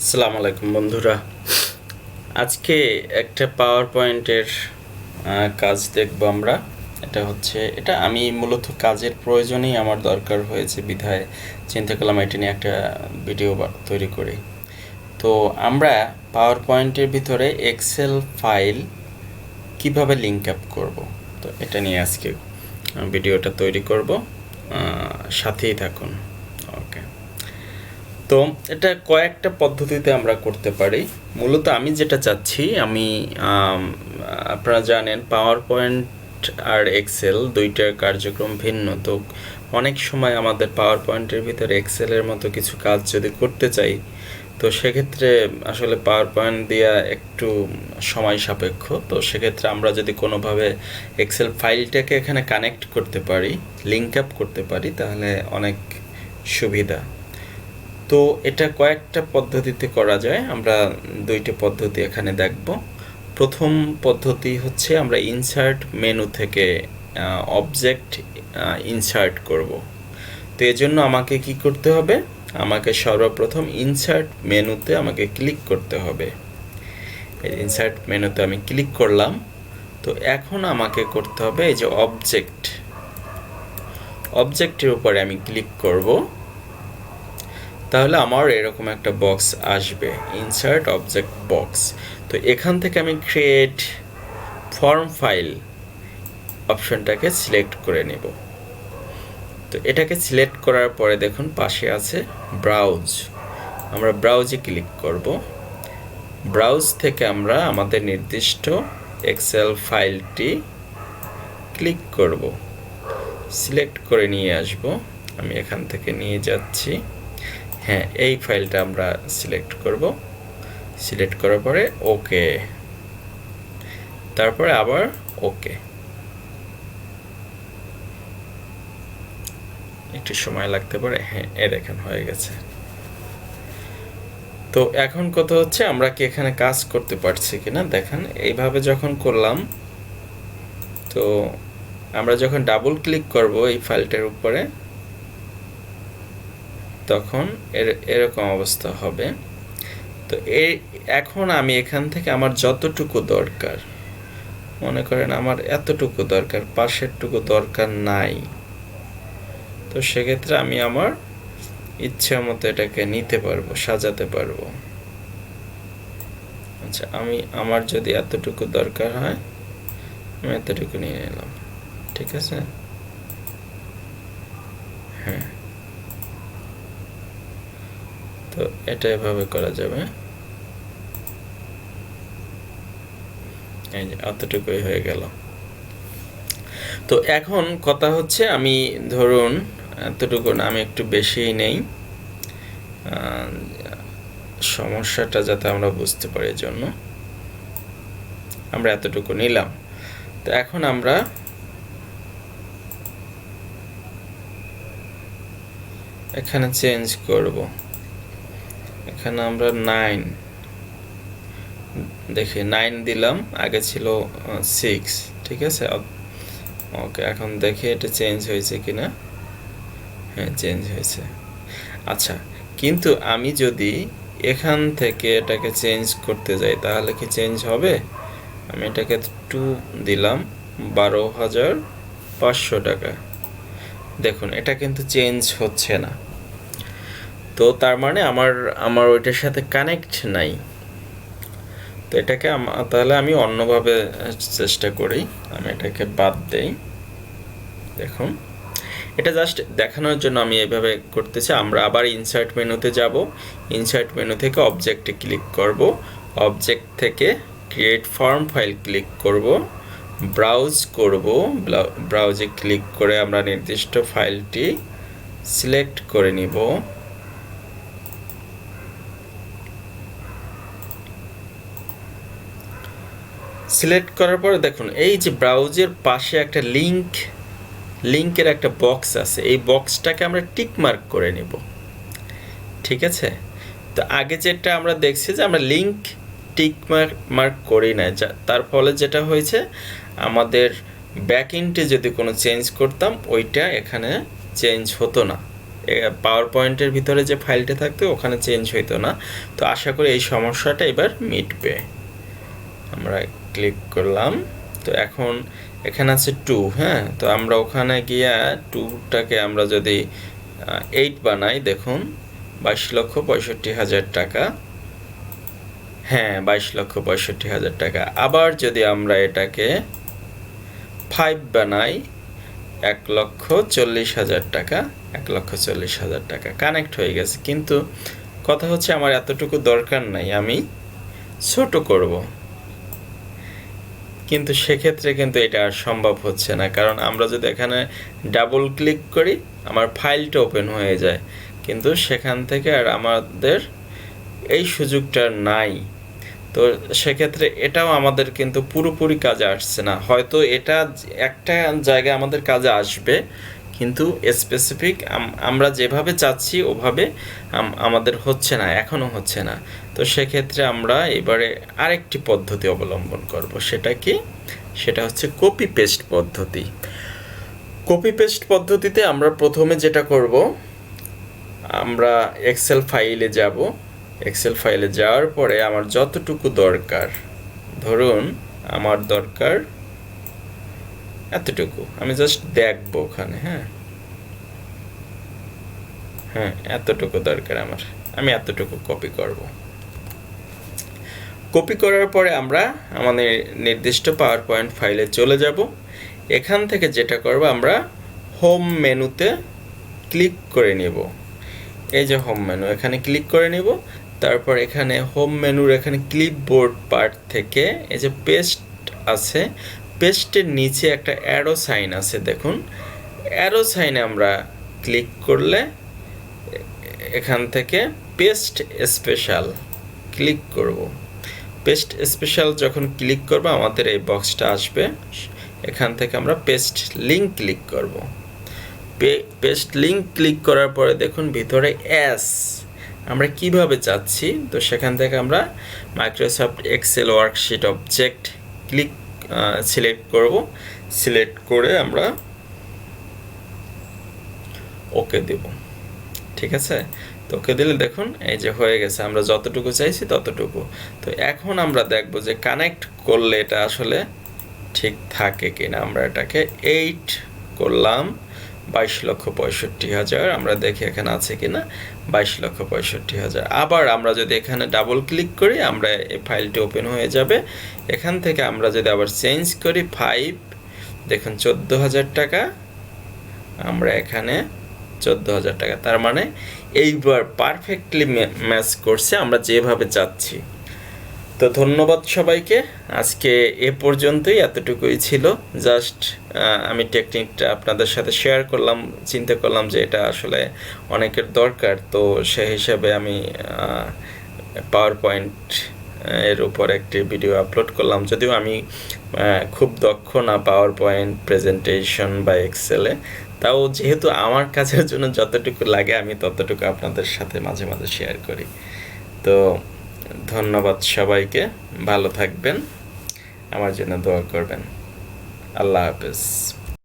আসসালামু আলাইকুম বন্ধুরা, আজকে একটা পাওয়ার পয়েন্টের কাজ দেখব আমরা। এটা আমি মূলত কাজের প্রয়োজনেই আমার দরকার হয়েছে বিধায় চিন্তা করলাম এটা নিয়ে একটা ভিডিও তৈরি করি। তো আমরা পাওয়ার পয়েন্টের ভিতরে এক্সেল ফাইল কিভাবে লিঙ্ক আপ করব, তো এটা নিয়ে আজকে ভিডিওটা তৈরি করব, সাথেই থাকুন। ওকে, তো এটা কয়েকটা পদ্ধতিতে আমরা করতে পারি। মূলত আমি যেটা চাচ্ছি, আপনারা জানেন পাওয়ার পয়েন্ট আর এক্সেল দুইটার কার্যক্রম ভিন্ন। তো অনেক সময় আমাদের পাওয়ার পয়েন্টের ভিতরে এক্সেলের মতো কিছু কাজ যদি করতে চাই, তো সেক্ষেত্রে আসলে পাওয়ার পয়েন্ট দেওয়া একটু সময় সাপেক্ষ। তো সেক্ষেত্রে আমরা যদি কোনোভাবে এক্সেল ফাইলটাকে এখানে কানেক্ট করতে পারি, লিঙ্ক আপ করতে পারি, তাহলে অনেক সুবিধা। তো এটা কয়েকটা পদ্ধতিতে করা যায়, আমরা দুইটা পদ্ধতি এখানে দেখব। প্রথম পদ্ধতি হচ্ছে আমরা ইনসার্ট মেনু থেকে অবজেক্ট ইনসার্ট করব। তো এজন্য আমাকে কি করতে হবে, আমাকে সর্বপ্রথম ইনসার্ট মেনুতে আমাকে ক্লিক করতে হবে। ইনসার্ট মেনুতে আমি ক্লিক করলাম। তো এখন আমাকে করতে হবে এই যে অবজেক্টের উপরে আমি ক্লিক করব। তাহলে আমার এরকম একটা বক্স আসবে, ইনসার্ট অবজেক্ট বক্স। তো এখান থেকে আমি ক্রিয়েট ফর্ম ফাইল অপশনটাকে সিলেক্ট করে নেব। তো এটাকে সিলেক্ট করার পরে দেখুন পাশে আছে ব্রাউজ, আমরা ব্রাউজে ক্লিক করব। ব্রাউজ থেকে আমরা আমাদের নির্দিষ্ট এক্সেল ফাইলটি ক্লিক করব, সিলেক্ট করে নিয়ে আসব। আমি এখান থেকে নিয়ে যাচ্ছি। হ্যাঁ, এই ফাইলটা আমরা সিলেক্ট করব। সিলেক্ট করার পরে ওকে, তারপরে আবার ওকে। একটু সময় লাগতে পারে। হ্যাঁ, দেখেন হয়ে গেছে। তো এখন কথা হচ্ছে আমরা কি এখানে কাজ করতে পারছি কিনা দেখেন। এইভাবে যখন করলাম, তো আমরা যখন ডাবল ক্লিক করব এই ফাইলটার উপরে, তখন এরকম অবস্থা হবে। তো এখন আমি এখান থেকে আমার যতটুকু দরকার, মনে করেন আমার এতটুকু দরকার, পাশেরটুকু দরকার নাই, তো সেক্ষেত্রে আমি আমার ইচ্ছা মতো এটাকে নিতে পারবো, সাজাতে পারবো। আচ্ছা, আমার যদি এতটুকু দরকার হয়, আমি এতটুকু নিয়ে নিলাম, ঠিক আছে। হ্যাঁ, তো এটা এভাবে করা যাবে। এই যে এতটুকুই হয়ে গেল। তো এখন কথা হচ্ছে, আমি ধরুন এতটুকু না, আমি একটু বেশিই নেই, সমস্যাটা যাতে আমরা বুঝতে পারি জন্য আমরা এতটুকু নিলাম। তো এখন আমরা এখানে চেঞ্জ করব। এখানে আমরা 9 দেখি 9 দিলাম, আগে ছিল 6, ঠিক আছে। ওকে, এখন দেখি এটা চেঞ্জ হয়েছে কিনা। হ্যাঁ, চেঞ্জ হয়েছে। আচ্ছা, কিন্তু আমি যদি এখান থেকে এটাকে চেঞ্জ করতে যাই, তাহলে কি চেঞ্জ হবে? আমি এটাকে 2 দিলাম, 12,500 টাকা। দেখুন এটা কিন্তু চেঞ্জ হচ্ছে না। তো তার মানে আমার ওইটার সাথে কানেক্ট নাই। তো এটাকে তাহলে আমি অন্যভাবে চেষ্টা করি, আমি এটাকে বাদ দেই। দেখুন, এটা জাস্ট দেখানোর জন্য আমি এইভাবে করতেছি। আমরা আবার ইনসার্ট মেনুতে যাব, ইনসার্ট মেনু থেকে অবজেক্টে ক্লিক করব, অবজেক্ট থেকে ক্রিয়েট ফর্ম ফাইল ক্লিক করব, ব্রাউজ করব, ব্রাউজে ক্লিক করে আমরা নির্দিষ্ট ফাইলটি সিলেক্ট করে নিব। সিলেক্ট করার পরে দেখুন এই যে ব্রাউজের পাশে একটা লিংকের একটা বক্স আছে, এই বক্সটাকে আমরা টিক মার্ক করে নিব, ঠিক আছে। তো আগে যেটা আমরা দেখছি যে আমরা লিংক টিক মার্ক করি না, তার ফলে যেটা হয়েছে, আমাদের ব্যাকএন্ডে যদি কোনো চেঞ্জ করতাম ওইটা এখানে চেঞ্জ হতো না, পাওয়ার পয়েন্টের ভিতরে যে ফাইলটা থাকতো ওখানে চেঞ্জ হইতো না। তো আশা করি এই সমস্যাটা এবার মিটবে। আমরা ক্লিক করলাম। তো এখন এখানে আছে 2, হ্যাঁ, তো আমরা ওখানে গিয়া 2টাকে আমরা যদি 8 বানাই, দেখুন 22,65,000 টাকা। হ্যাঁ, 22,65,000 টাকা। আবার যদি আমরা এটাকে 5 বানাই, 1,40,000 টাকা, 1,40,000 টাকা কানেক্ট হয়ে গেছে। কিন্তু কথা হচ্ছে আমার এতটুকু দরকার নাই, আমি ছোট করব। কিন্তু সেক্ষেত্রে কিন্তু এটা আর সম্ভব হচ্ছে না, কারণ আমরা যদি এখানে ডাবল ক্লিক করি আমার ফাইলটা ওপেন হয়ে যায়, কিন্তু সেখান থেকে আর আমাদের এই সুযোগটা নাই। তো সেক্ষেত্রে এটাও আমাদের কিন্তু পুরোপুরি কাজে আসছে না। হয়তো এটা একটা জায়গায় আমাদের কাজে আসবে, কিন্তু স্পেসিফিক আমরা যেভাবে চাচ্ছি ওভাবে আমাদের হচ্ছে না, এখনও হচ্ছে না। তো সেক্ষেত্রে আমরা এবারে আরেকটি পদ্ধতি অবলম্বন করব। সেটা কি? সেটা হচ্ছে কপি পেস্ট পদ্ধতি। কপি পেস্ট পদ্ধতিতে আমরা প্রথমে যেটা করব, আমরা এক্সেল ফাইলে যাব। এক্সেল ফাইলে যাওয়ার পরে আমার যতটুকু দরকার, ধরুন আমার দরকার এতটুকু, আমি জাস্ট দেখব ওখানে, হ্যাঁ এতটুকু দরকার আমার, আমি এতটুকু কপি করব। কপি করার পরে আমরা আমাদের নির্দিষ্ট পাওয়ার পয়েন্ট ফাইলে চলে যাব। এখান থেকে যেটা করব, আমরা হোম মেনুতে ক্লিক করে নেব। এই যে হোম মেনু, এখানে ক্লিক করে নেব। তারপর এখানে হোম মেনুর এখানে ক্লিপবোর্ড পার্ট থেকে এই যে পেস্ট আছে, পেস্টের নিচে একটা অ্যারো সাইন আছে, দেখুন অ্যারো সাইনে আমরা ক্লিক করলে এখান থেকে পেস্ট স্পেশাল ক্লিক করব। পেস্ট স্পেশাল যখন ক্লিক করব আমাদের এই বক্সটা আসবে। এখান থেকে আমরা পেস্ট লিঙ্ক ক্লিক করব। পেস্ট লিঙ্ক ক্লিক করার পরে দেখুন ভিতরে এস আমরা কিভাবে চাচ্ছি, তো সেখান থেকে আমরা Microsoft Excel worksheet object click select করব। সিলেক্ট করে আমরা ওকে দেব। ঠিক আছে, তো ওকে দিলে দেখুন এই যে হয়ে গেছে, আমরা যতটুকু চাইছি ততটুকু। তো এখন আমরা দেখব যে কানেক্ট করলে এটা আসলে ঠিক থাকে কিনা। আমরা এটাকে 8 করলাম, 22,65,000, আমরা দেখি এখানে আছে কিনা 22,65,000। আবার আমরা যদি এখানে ডাবল ক্লিক করি আমরা এই ফাইলটি ওপেন হয়ে যাবে। এখান থেকে আমরা যদি আবার চেঞ্জ করি 5, দেখুন 14,000 টাকা, আমরা এখানে 14,000 টাকা। তার মানে এইবার পারফেক্টলি ম্যাচ করছে আমরা যেভাবে চাচ্ছি। তো ধন্যবাদ সবাইকে। আজকে এ পর্যন্তই, এতটুকুই ছিল। জাস্ট আমি টেকনিকটা আপনাদের সাথে শেয়ার করলাম, চিন্তা করলাম যে এটা আসলে অনেকের দরকার। তো সেই হিসাবে আমি পাওয়ার পয়েন্ট এর উপর একটি ভিডিও আপলোড করলাম। যদিও আমি খুব দক্ষ না পাওয়ার পয়েন্ট প্রেজেন্টেশন বা এক্সেলে, তাও যেহেতু আমার কাজের জন্য যতটুকু লাগে আমি ততটুকু আপনাদের সাথে মাঝে মাঝে শেয়ার করি। তো ধন্যবাদ সবাইকে, ভালো থাকবেন, আমার জন্য দোয়া করবেন। আল্লাহ হাফেজ।